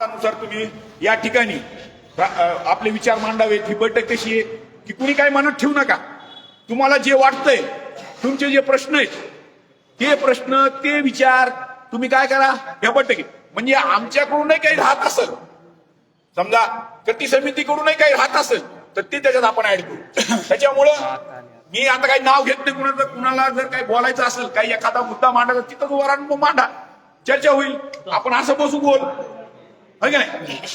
नुसार तुम्ही या ठिकाणी आपले विचार मांडावेत. ही बैठक कशी आहे की कुणी काय मनात ठेवू नका. तुम्हाला जे वाटतंय, तुमचे जे प्रश्न आहेत ते प्रश्न ते विचार तुम्ही काय करा या बैठकीत. म्हणजे आमच्याकडूनही काही राहत असेल, समजा कृती समितीकडूनही काही राहत असेल तर ते त्याच्यात आपण ऍड करू. त्याच्यामुळं मी आता काही नाव घेत नाही कुणाचं. कुणाला जर काही बोलायचं असेल, काही एखादा मुद्दा मांडायचा तिथं उभा मांडा, चर्चा होईल. आपण असं बसू बोल नाही,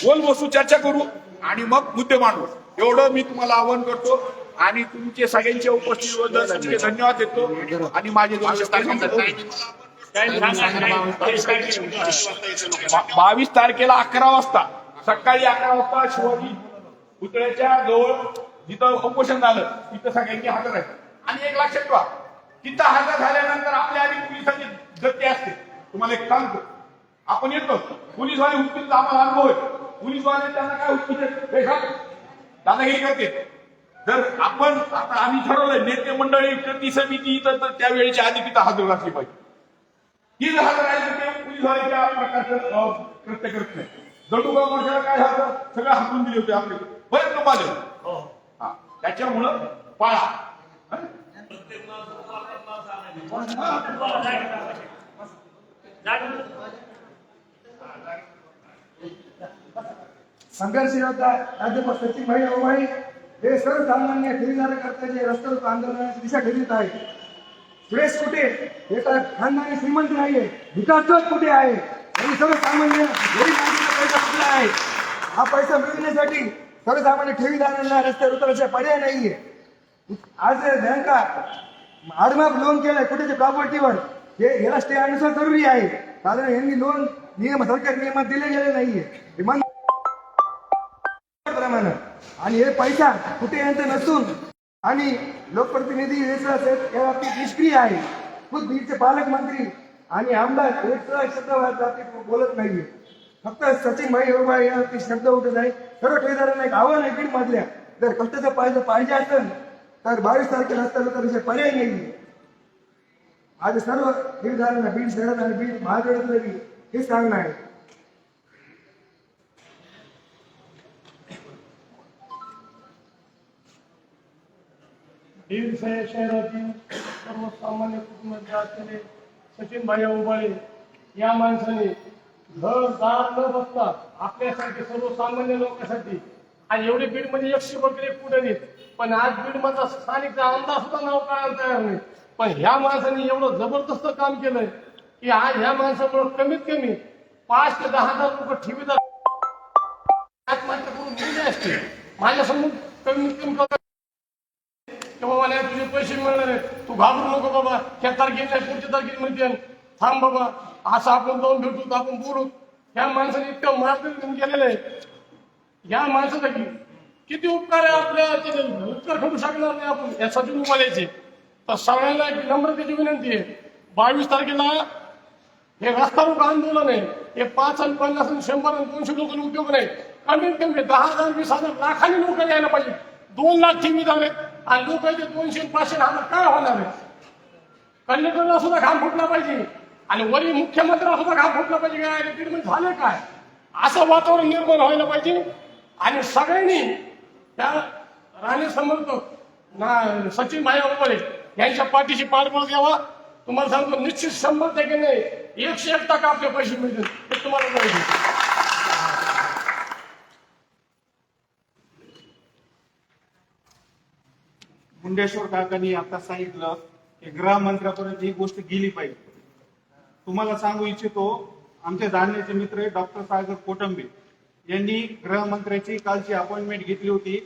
बोल बसू, चर्चा करू आणि मग मुद्दे मांडू. एवढं मी तुम्हाला आवाहन करतो आणि तुमचे सगळ्यांच्या उपस्थितीबद्दल धन्यवाद देतो. आणि माझे 22 तारखेला 11 वाजता, सकाळी 11 वाजता शिवाजी पुतळ्याच्या जवळ जिथं उपोषण झालं तिथं सगळ्यांची हजर आहे. आणि एक लक्षात ठेवा, तिथं हजर झाल्यानंतर आपल्या आधी पोलिसांची गती असते. तुम्हाला एक सांगतो, आपण येतो पोलीसवाले हुकीचा आम्हाला अनुभव आहे. पोलीसवाले त्यांना काय हुकीचे दादागिरी करते. जर आपण आता आम्ही ठरवलंय नेते मंडळी कृती समिती तर त्यावेळेच्या आधी तिथं हजर असली पाहिजे. ही जर हजर राहिली तर ते पोलीसवाले त्या प्रकारचं कृत्य करत नाही. दंडुगाव माणसाला काय झालं, सगळं हाकून दिले होते आपले बरेच लोक आले. हा, त्याच्यामुळं पाळा. संघर्ष योद्धा प्राध्यापक सचिन भाई अवभाई हे सर्वसामान्य ठेवीदाराकरता जे रस्त्यावर आंदोलनाची दिशा ठरवित आहेत. सुरेश कुटे हे तर खानदानी श्रीमंत नाहीये, विकास कुठे आहे, आणि सर्वसामान्य गरीब माणसाला पैसा कुठला आहे. हा पैसा मिळवण्यासाठी सर्वसामान्य ठेवीदारांना रस्त्यावर उतरायचा पर्याय नाहीये. आज बँका आडमाप लोन केलंय कुठेच्या प्रॉपर्टीवर, हे याला स्टे आणण्याचं जरुरी आहे. कारण यांनी लोन सरकारी नियमात दिले गेले नाहीये प्रमाणे. आणि हे पैसा कुठे यांचं नसून आणि लोकप्रतिनिधी या बाबतीत निष्क्रिय आहे. खुद बीडचे पालकमंत्री आणि आमदार शब्द बाबतीत बोलत नाहीये. फक्त सचिन भाई अवभाई या बाबतीत शब्द उठत आहे. सर्व ठेवीदारांना एक आव्हान आहे बीड मधल्या, जर कष्टाचं पाहिजे असेल तर 22 तारखेला रस्त्यावर पर्याय नाहीये. आज सर्व ठेवीदारांना बीड शहरात आणि बीड महानगरातलं हे सांगणं आहे. बीड शहरातील सर्वसामान्य कुटुंबाचे असलेले सचिनभाई अवभाळे या माणसाने घरदार न बसता आपल्यासारखे सर्वसामान्य लोकांसाठी, आणि एवढे बीड म्हणजे 100 वगैरे पुढे नाहीत, पण आज बीड मधला स्थानिक आमदार सुद्धा नाव काढायला तयार नाही. पण ह्या माणसाने एवढं जबरदस्त काम केलंय की आज ह्या माणसामुळे कमीत कमी 5 ते 10 हजार लोक ठेवीदार आत्महत्या करून गेले असते. माझ्यासमोर कमीत कमी बाबा नाही तुझे पैसे मिळणार आहेत, तू घाबरू नको बाबा, ह्या तारखेला नाही पुढच्या तारखेला म्हणते थांब बाबा, असं आपण जाऊन भेटू आपण बोलू. ह्या माणसाने इतकं मार्गदर्शन केलेलं आहे. या माणसाचा किती उपकार आहे आपल्या, उत्तर करू शकणार नाही आपण या सचिन उभाल्याचे. तर सगळ्यांना एक नम्रतेची विनंती आहे, 22 तारखेला हे रस्ता रोको आंदोलन आहे. हे 5 आणि 50 आणि 100 आणि 200 लोकांना उपयोग नाही. कमीत कमी 10,000 20,000 लाखांनी लोक यायला पाहिजे. 2 लाख ठेवीदार आहेत आणि लोक 200 500 हजार काय होणार आहे. कंडक्टरला सुद्धा घाम फुटला पाहिजे आणि वरील मुख्यमंत्र्याला सुद्धा घाम फुटला पाहिजे. काय ट्रीटमेंट झालं काय, असं वातावरण निर्माण व्हायला पाहिजे. आणि सगळ्यांनी त्या राणे समर्थ सचिन भाई अवभाळे यांच्या पाठीशी पाठबळ द्यावा. तुम्हाला सांगतो निश्चित 100% नाही 101% आपले पैसे मिळतील हे तुम्हाला कळेल. मुंडेश्वर काकांनी आता सांगितलं की गृहमंत्र्यापर्यंत ही गोष्ट गेली पाहिजे. तुम्हाला सांगू इच्छितो, आमचे जाणण्याचे मित्र डॉक्टर सागर कोटंबे यांनी गृहमंत्र्याची कालची अपॉइंटमेंट घेतली होती.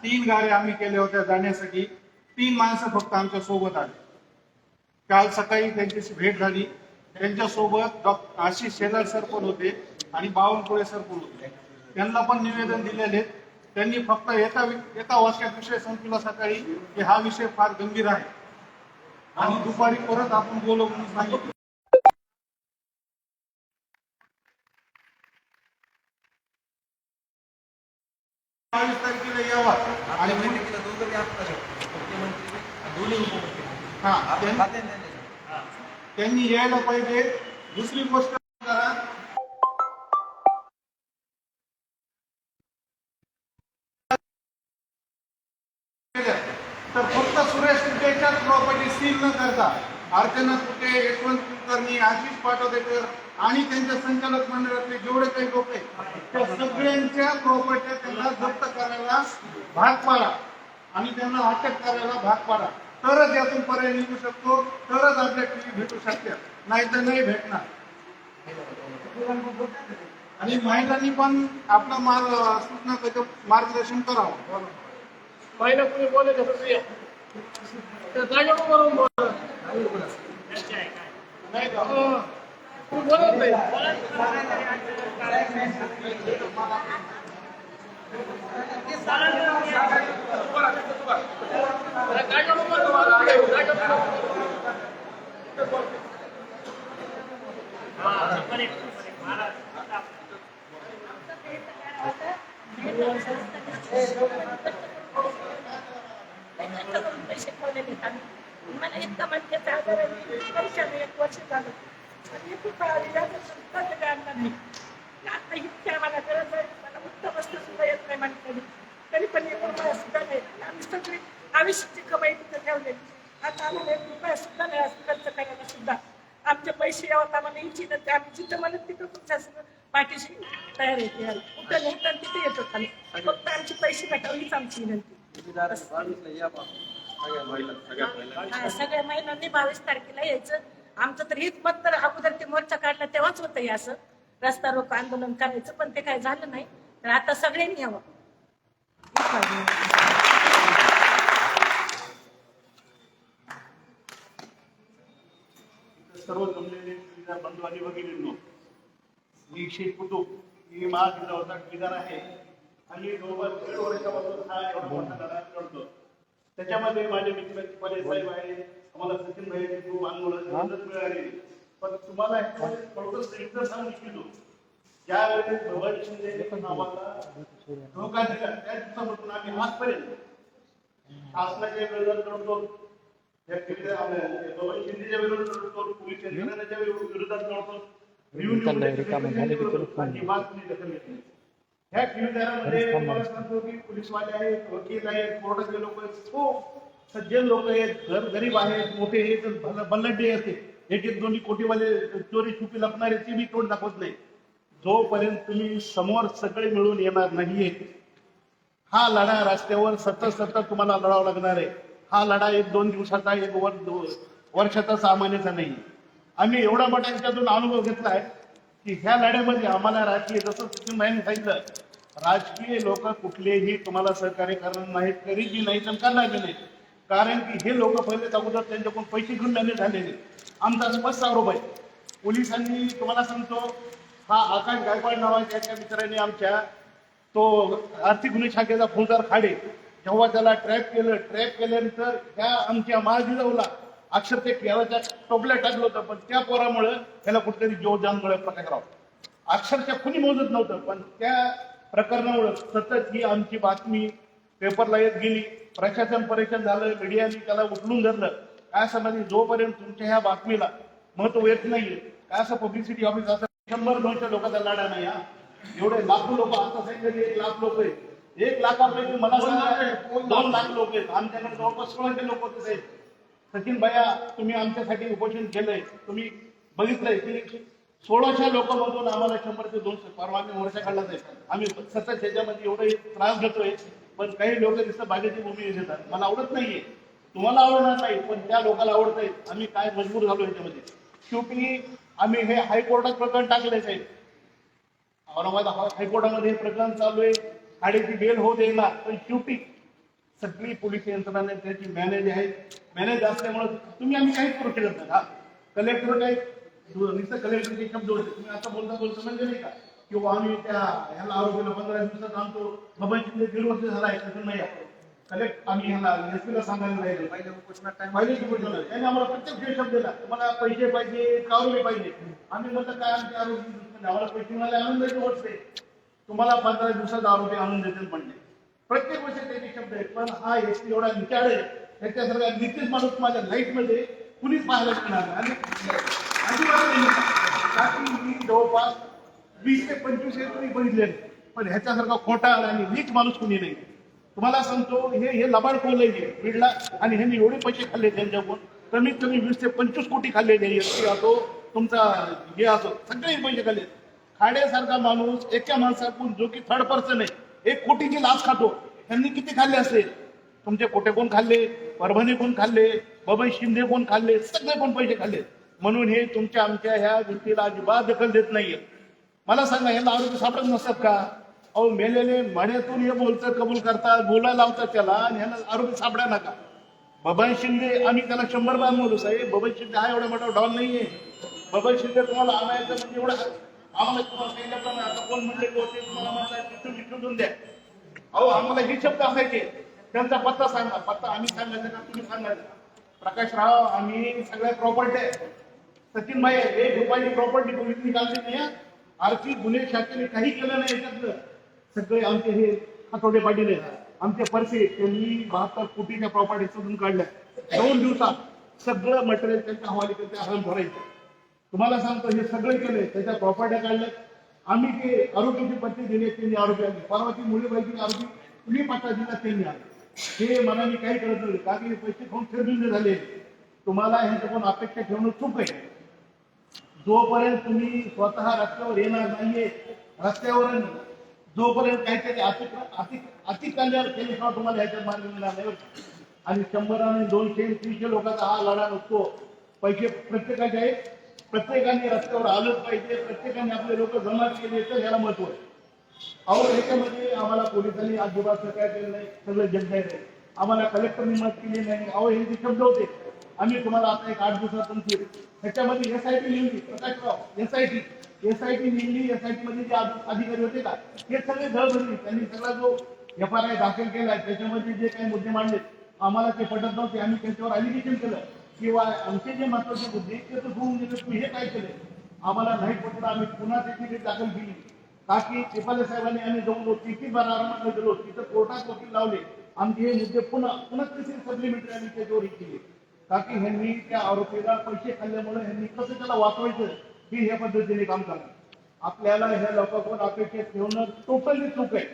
3 गाड्या आम्ही केल्या होत्या जाण्यासाठी. 3 माणसं फक्त आमच्या सोबत आले. काल सकाळी त्यांच्याशी भेट झाली. त्यांच्यासोबत आशिष शेलार सर पण होते आणि बावनकुळे सर पण होते. त्यांना पण निवेदन दिलेले. त्यांनी फक्त एका वाक्यात विषय संपला सकाळी की हा विषय फार गंभीर आहे आणि दुपारी परत आपण बोलू म्हणून सांगितलं. 22 तारखेला यावा आणि त्यांनी यायला पाहिजे. दुसरी गोष्ट सील न करता अर्चना कुठे, यशवंत कुलकर्णी, आशिष पाटोदेकर आणि त्यांच्या संचालक मंडळातले जेवढे काही लोक आहेत त्या सगळ्यांच्या प्रॉपर्ट्या त्यांना जप्त करायला भाग पाडा आणि त्यांना अटक करायला भाग पाडा, तरच यातून पर्याय निघू शकतो, तरच आपल्या टीव्ही भेटू शकतात, नाही तर नाही भेटणार. आणि महिलांनी पण आपला सूचना मार्गदर्शन करावं. महिला कुणी बोलायचं होतं या. त्या जागेवर वरून बोला. नाही का? तुम्ही बोलत नाही. त्या जागेवर बोला. पैसे ठेवलेले मला इतकं म्हणजे पैशाने 1 वर्ष झालं आणि खूप काय आणणार नाही. आता इतक्या मला गरज आहे, मला उत्तम वस्तू सुद्धा येत नाही माझ्याकडे, तरी पण 1 रुपया सुद्धा नाही. आम्ही सगळी आयुष्याची कमाई तिथं ठेवलेली, आता आम्हाला 1 रुपया सुद्धा नाही असं खर्च करायला सुद्धा आमचे पैसे यावं आम्हाला इच्छित नाही. आम्ही जिथं म्हणत तिथं तुमच्या पाठीशी तयार येते, कुठं नेतात तिथे येतो खाली, फक्त आमचे पैसे भेटावं हीच आमची विनंती. सगळ्या महिलांनी 22 तारखेला यायचं. आमचं तर हीच मत, तर अगोदर ते मोर्चा काढला तेव्हाच होतं हे असं रस्ता रोको आंदोलन करायचं, पण ते काय झालं नाही. तर आता सगळ्यांनी यावं. सर्व जमलेले बंधू आणि भगिनींनो, मी शेख कुतुब, मी महाविद्यालयाचा ठेकेदार आहे आणि जवळपास 1.5 वर्षापासून हा एवढा मोठा लढा लढतो. त्याच्यामध्ये माझे मित्र पले साहेब आहे, आम्हाला सचिन भाई खूप आंदोलन मदत मिळाली. पण तुम्हाला थोडंसं एकदा सांगू इच्छितो, ज्यावेळेस भगवान शिंदे आम्हाला धोका दिला त्या दिवसापासून आम्ही आजपर्यंत शासनाच्या विरोधात लढतो, भगवान शिंदेच्या विरोधात लढतो, पोलीस यंत्रणाच्या विरोधात लढतो. ह्या ठेवीदारामध्ये तुम्हाला सांगतो की पोलीसवाले आहेत, वकील आहेत, कोर्टातले लोक आहेत, खूप सज्जन लोक आहेत, गरीब आहेत, मोठे आहेत, बल्लड्डे आहेत, 1-2 कोटीवाले चोरी छुपी लपणारे ते मी तोंड दाखवत नाही. जोपर्यंत तुम्ही समोर सगळे मिळून येणार नाहीये, हा लढा रस्त्यावर सतत तुम्हाला लढावा लागणार आहे. हा लढा 1-2 दिवसाचा, 1 वर्षाचा, सामान्याचा नाही. आम्ही एवढा मोठा याच्यातून अनुभव घेतलाय की ह्या लढ्यामध्ये आम्हाला राजकीय, जसं सचिन भाईंनी सांगितलं, राजकीय लोक कुठलेही तुम्हाला सहकार्य करणार नाहीत, कधीही नाही तर करणार नाही. कारण की हे लोक पहिले अगोदर त्यांच्याकडून पैसे घेऊन मॅनेज झालेले. आमचा स्पष्ट आरोप आहे. पोलिसांनी, तुम्हाला सांगतो, हा आकाश गायकवाड नावाच्या एका मित्राने आमच्या, तो आर्थिक गुन्हे शाखेचा फौजदार खाडे, जेव्हा त्याला ट्रॅप केल्यानंतर ह्या आमच्या महाजिजाऊला अक्षर ते केळाच्या टोपल्या टाकलं होतं, पण त्या पोरामुळे त्याला कुठेतरी जीवजानमुळे प्रकार करावं. अक्षरशः कुणी मोजत नव्हतं, पण त्या प्रकरणामुळे सतत ही आमची बातमी पेपरला येत गेली. प्रशासन परेशान झालं, मीडियाने त्याला उचलून धरलं. काय समजले, जोपर्यंत तुमच्या ह्या बातमीला महत्व येत नाहीये, काय असं पब्लिसिटी ऑफिस असं 100-200 लोकांचा लढा नाही. हा एवढे लाखो लोक, आता सांगितलं 1 लाख लोक आहेत. 1 लाखापैकी मला 2 लाख लोक आहेत. आमच्याकडे जवळपास 16 लोक होते साहेब. सचिन भैया, तुम्ही आमच्यासाठी उपोषण केलंय, तुम्ही बघितलंय की 1600 लोकांमधून आम्हाला 100 ते 200 परवा आम्ही मोर्चा काढला आहे. आम्ही सतत त्याच्यामध्ये एवढे त्रास घेतोय, पण काही लोक नुसतं बागेची भूमी देतात. मला आवडत नाहीये, तुम्हाला आवडणार नाही, पण त्या लोकांना आवडतंय. आम्ही काय मजबूर झालो याच्यामध्ये. शेवटी आम्ही हे हायकोर्टात प्रकरण टाकलंय साहेब. औरंगाबाद हायकोर्टामध्ये हे प्रकरण चालू आहे. खाडेची बेल होऊ देणार, पण शेवटी सगळी पोलीस यंत्रणा त्याची मॅनेज असल्यामुळे आम्ही काहीच करू शकत नाही. हा कलेक्टर काही नुसतं कलेक्टरचे शब्द होते. तुम्ही आता बोलता म्हणजे नाही का, किंवा आम्ही त्या ह्याला आरोपीला 15 दिवसात आणतो, भगवान शिंदे 1.5 वर्ष झाला आहे, तसं नाही. कलेक्ट आम्ही ह्याला एसपीला सांगायला राहिलो, त्यांनी आम्हाला प्रत्येक शब्द दिला, तुम्हाला पैसे पाहिजे, कारवाई पाहिजे. आम्ही म्हणतो काय, आमचे आरोपी आम्हाला पैसे मिळाले, आनंदाची गोष्ट आहे. तुम्हाला 15 दिवसात आरोपी आणून देतील म्हणले. प्रत्येक वर्षी त्याचे शब्द आहेत. पण हा एसपी एवढा विचार आहे, त्याच्यासारखा निश्चित माणूस माझ्या लाईफमध्ये कुणीच पाहायला मिळणार नाही. अजिबात नाही. मी जवळपास 20 ते 25 तुम्ही बघितले, पण ह्याच्यासारखा खोटा आणि नीच माणूस कुणी नाही. तुम्हाला सांगतो, हे लबाड कोल आहे बीडला, आणि ह्यांनी एवढे पैसे खाल्ले त्यांच्याकडून. कमीत कमी 20 ते 25 कोटी खाल्लेले एसटी असो तुमचा हे असो सगळे पैसे खाल्ले. खाड्यासारखा माणूस एका माणसाकडून जो की थर्ड पर्सन आहे 1 कोटीची लाच खातो, त्यांनी किती खाल्ले असेल? तुमचे कोटे कोण खाल्ले, परभणी कोण खाल्ले, बबन शिंदे कोण खाल्ले, सगळे कोण पैसे खाल्ले. म्हणून हे तुमच्या आमच्या ह्या गोष्टीला अजिबात दखल देत नाहीये. मला सांगा यांना आरोग्य सापडत नसतात का? अहो मेलेले म्हण्यातून हे बोलतं कबूल करतात, बोलायला लावतात त्याला आणि ह्यांना आरोग्य सापडा नका. बबन शिंदे आम्ही त्याला 100 बार बोलू साहेब, बबन शिंदे हा एवढा मोठा डॉन नाहीये. बबन शिंदे तुम्हाला आणायचं म्हणजे एवढं आम्हाला तुम्हाला सांगितलं आता कोण म्हणले होते तुम्हाला म्हणतात विचारून द्या. अहो आम्हाला हे शब्द असायचे, त्यांचा पत्ता सांगा. पत्ता आम्ही सांगायचा का तुम्ही सांगायचं? प्रकाशराव आम्ही सगळ्या प्रॉपर्टी आहे. सचिन भाई 1 रुपयाची प्रॉपर्टी पोलीस निघाली नाही. आर्थिक गुन्हे शाखेने काही केलं नाही याच्यातलं. सगळे आमचे हे खातोडे पाटील आहेत, आमचे परसे त्यांनी 72 कोटीच्या प्रॉपर्टी शोधून काढल्या 2 दिवसात. सगळं मटेरियल त्यांच्या हवाली करते हरण भरायचं. तुम्हाला सांगतो हे सगळे केले, त्याच्या प्रॉपर्ट्या काढल्या. आम्ही ते आरोपीची पट्टी दिली, त्यांनी आरोपी आले. परवाची मुलीबाईची आरोपी तुम्ही पट्टा दिला, त्यांनी आले. हे मनाने काही करत नाही, कारण हे पैसे खाऊन फिरबिंद झाले. तुम्हाला ह्यांच्याकडून अपेक्षा ठेवणं चूक आहे. जोपर्यंत तुम्ही स्वतः रस्त्यावर येणार नाहीये, रस्त्यावर जोपर्यंत काहीतरी अतिकल्याण केल्याशिवाय तुम्हाला ह्याच्यात मार्ग मिळणार नाही. आणि 100 आणि 200 300 लोकांचा हा लढा नसतो. पैसे प्रत्येकाचे आहेत, प्रत्येकाने रस्त्यावर आलंच पाहिजे, प्रत्येकाने आपले लोक जमा केले तर याला महत्व आहे. अहो याच्यामध्ये आम्हाला पोलिसांनी अजिबात काय केलं नाही, सगळं जगदाय नाही. आम्हाला कलेक्टरनी मत केली नाही. अहो हे जे शब्द होते आम्ही तुम्हाला आता एक 8 दिवसात तुमची त्याच्यामध्ये SIT लिहिली. प्रकाशराव SIT लिहिली. SIT मध्ये जे अधिकारी होते का हे सगळे धड होते. त्यांनी सगळा जो FIR दाखल केलाय त्याच्यामध्ये जे काही मुद्दे मांडले आम्हाला ते पटत नव्हते. आम्ही त्यांच्यावर ॲलिगेशन केलं किंवा आमचे जे महत्वाचे मुद्दे ते तर होऊन गेले, तुम्ही हे काय केले आम्हाला नाही पटलं. आम्ही पुन्हा त्याची दाखल केली का की चिपाले साहेबांनी आम्ही जाऊन 3 बार आरामात गेलो, तिथं कोर्टात वकील लावले. आमचे हे मुद्दे पुन्हा तिसरी सप्लिमेंटरी आम्ही त्याच्यावर केली का की ह्यांनी त्या आरोपीला पैसे खाल्ल्यामुळे ह्यांनी कसं त्याला वाचवायचं ही ह्या पद्धतीने काम करणार. आपल्याला ह्या लोकांकडून अपेक्षा ठेवणं टोटली चूक आहे.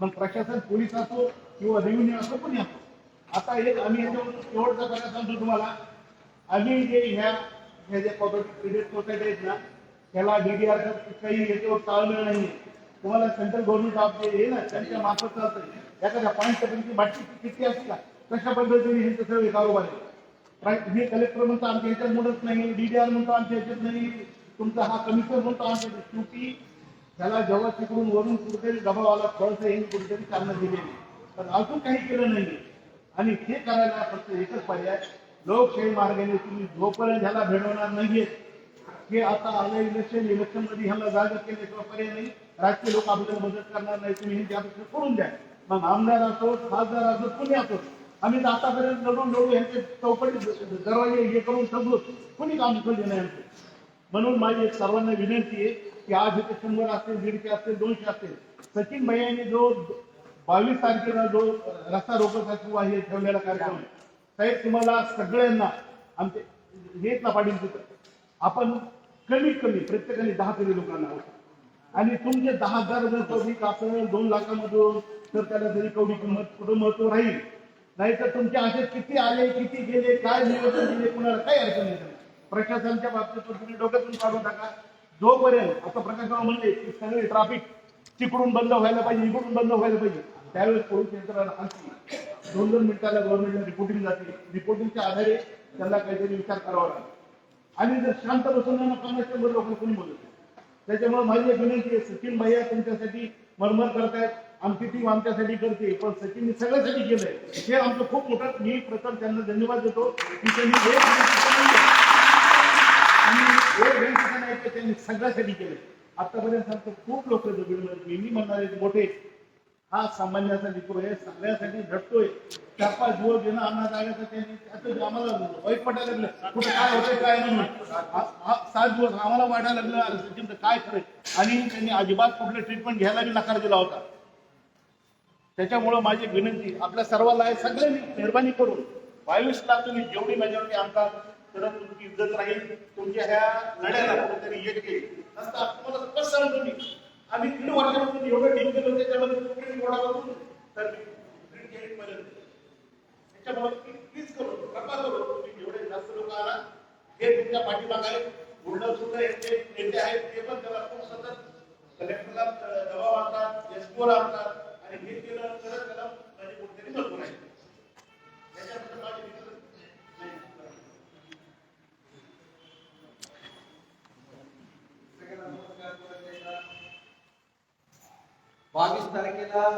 मग प्रशासन पोलीस असो किंवा रेव्हेन्यू असो कोणी असो. आता एक आम्ही याच्यावर शेवटचा प्रकार सांगतो तुम्हाला. आम्ही जे ह्या ज्या क्रेडिट सोसायटी आहेत ना त्याला DDR काही याच्यावर ताळमेळ नाही. तुम्हाला सेंट्रल गव्हर्नमेंट ऑफ जे ना त्यांच्या मार्फत एखाद्या पॉईंट बाटली किती असते का कशा पद्धतीने हे सगळे कारोबार आहे. हे कलेक्टर म्हणतो आमच्या ह्याच्यात मुदत नाही, DDR म्हणतो आमच्या ह्याच्यात नाही, तुमचा हा कमिशनर म्हणतो आमच्या शेवटी त्याला जेव्हा तिकडून वरून कुठेतरी दबाव आला थोडंसं हे कुठेतरी कारणं दिलेली पण अजून काही केलं नाही. आणि हे करायला फक्त एकच पर्याय लोकशाही मार्गाने तुम्ही जोपर्यंत ह्याला भेटवणार नाहीये हे आता आलं इलेक्शन मध्ये ह्याला जागा केल्याशिवाय पर्याय नाही. राजकीय लोक आपल्याला मदत करणार नाही, तुम्ही ह्यांची अपेक्षा करून द्या. मग आमदार असो खासदार असो कोणी असो आम्ही आतापर्यंत लढून ह्यांचे चौकटी दरवाजे हे करून सगळं कोणी काम केलं नाही आमचं. म्हणून माझी एक सर्वांना विनंती आहे की आज इथे 100 असतील 150 असतील 200 असतील सचिन भैयांनी जो 22 तारखेला जो रस्ता रोकोचा किंवा हे ठेवलेला कार्यक्रम आहे साहेब तुम्हाला सगळ्यांना आमचे हेच ना पाटील तिथं आपण कमीत कमी प्रत्येकाने 10 तरी लोकांना होतं आणि तुमचे 10,000 जर पब्लिक असेल 2 लाखामधून तर त्याला तरी कवडी किंमत कुठं महत्व राहील. नाहीतर तुमच्या असे किती आले किती गेले काय नियोजन दिले कुणाला काही अडचण नाही. प्रशासनाच्या बाबतीत तुम्ही डोक्यातून काढून टाका. जोपर्यंत आता प्रकाशराव म्हणले की सगळे ट्रॅफिक तिकडून बंद व्हायला पाहिजे इकडून बंद व्हायला पाहिजे त्यावेळेस पोलीस यंत्रणा आणखी 2-2 मिनिटाला गव्हर्नमेंटला रिपोर्टिंग जाते. रिपोर्टिंगच्या आधारे त्यांना काहीतरी विचार करावा लागेल. आणि जर शांत बसून 50-100 लोकांना कोणी बोलत. त्याच्यामुळे माझी एक विनंती आहे सचिन भैया तुमच्यासाठी मरमर करतायत, आमची टीम आमच्यासाठी करते पण सचिनने सगळ्यासाठी केलंय हे आमचं खूप मोठं. मी प्रथम त्यांना धन्यवाद देतो की त्यांनी त्यांनी सगळ्यासाठी केलंय. आतापर्यंत आमचं खूप लोक मी म्हणणारे मोठे हा सामान्याचा लिखो आहे सगळ्यासाठी झटतोय. 4-5 दिवस घेणं अन्नात आलं तर त्यांनी आम्हाला वाईट वाटायला लागलं कुठं काय होतंय काय नाही. 7 दिवस आम्हाला वाटायला लागलं सचिन काय खरंय आणि त्यांनी अजिबात कुठलं ट्रीटमेंट घ्यायला बी नकार दिला होता. त्याच्यामुळं माझी विनंती आपल्या सर्वांना आहे सगळ्यांनी मेहरबानी करून 22ला तुम्ही जेवढी मेजॉरिटी आणतात तर तुमची इज्जत राहील. तुमच्या ह्या लढ्याला कुठेतरी यश येईल. तुम्हाला कसं सांगतो मी आम्ही 3 वर्षापासून एवढं टीम केलं त्याच्यामध्ये कुठेतरी गोळा करून तर त्याच्यामुळे प्लीज करू कृपा करू तुम्ही एवढे जास्त लोक आणा. हे तुमच्या पाठीमागे आहे. बुलढाणा सुद्धा यांचे नेते आहेत, ते पण त्याला खूप सतत कलेक्टरला दबाव आणतात, एसपीवर आणतात आणि हे केलं तर त्याला माझी कुठेतरी मजबूर आहे. त्याच्याबद्दल माझी विचार नाही. 22 तारखेला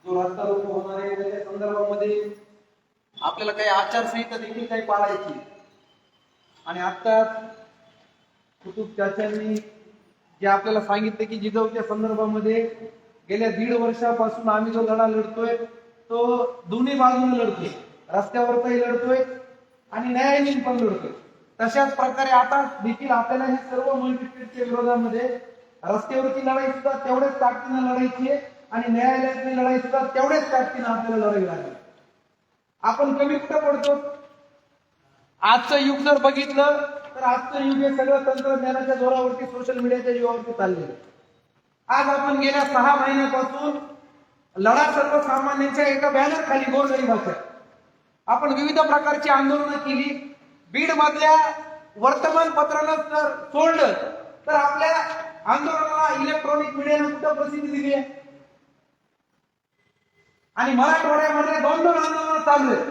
जो रस्ता रोको होणार आहे त्याच्या संदर्भामध्ये आपल्याला काही आचारसंहिता देखील काही पाळायची आणि आता कुतुब चाचांनी जे आपल्याला सांगितलं की जिजाऊच्या संदर्भामध्ये गेल्या 1.5 वर्षापासून आम्ही जो लढा लढतोय तो दोन्ही बाजूने लढतोय, रस्त्यावरही लढतोय आणि न्यायालयीन पण लढतोय. तशाच प्रकारे आता देखील आपल्याला हे सर्व मल्टीस्टेटच्या विरोधामध्ये रस्त्यावरची लढाई सुद्धा तेवढ्याच ताकदीने लढायची आहे आणि न्यायालयातली लढाई सुद्धा तेवढ्याच ताकदीने आपल्याला लढावी लागेल. आपण कमी कुठं पडतो? आजचं युग जर बघितलं तर आजचं युग हे सगळं तंत्रज्ञानाच्या जोरावरती, सोशल मीडियाच्या जीवावरती चाललेलं आहे. आज आपण गेल्या 6 महिन्यापासून लढा सर्वसामान्यांच्या एका बॅनर खाली गोरगरिबाच्या आपण विविध प्रकारची आंदोलनं केली. बीड मधल्या वर्तमानपत्रानं जर सोडलं तर आपल्या आंदोलनाला इलेक्ट्रॉनिक मीडियाने कुठं प्रसिद्धी दिली आहे आणि मराठवाड्यामध्ये 2 आंदोलनं चालू आहेत.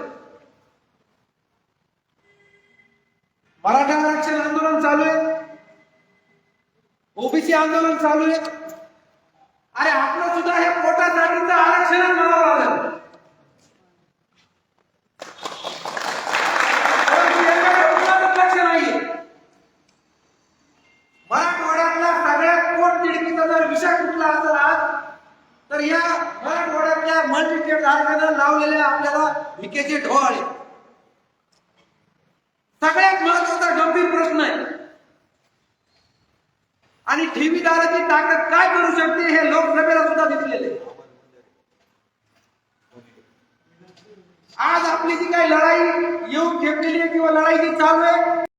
मराठा आरक्षण आंदोलन चालू आहे, ओबीसी आंदोलन चालू आहे. अरे आपलं सुद्धा हे पोटासाठीचं आरक्षण म्हणावं लागलं. परंतु याच्या कुणाचं लक्ष नाहीये. मराठवाड्यातला सगळ्यात पोटतिडकीचा जर विषय कुठला असेल आज तर या मराठवाड्यातल्या मल्टीस्टेट आयोगानं लावलेल्या आपल्याला विकेचे ढोळे सगळ्यात महत्वाचा गंभीर प्रश्न आहे आणि ठेवीदाराची ताकद काय करू शकते हे लोकसभेला सुद्धा दिसलेले. आज आपली जी काही लढाई येऊन ठेपलेली आहे किंवा लढाई जी चालू आहे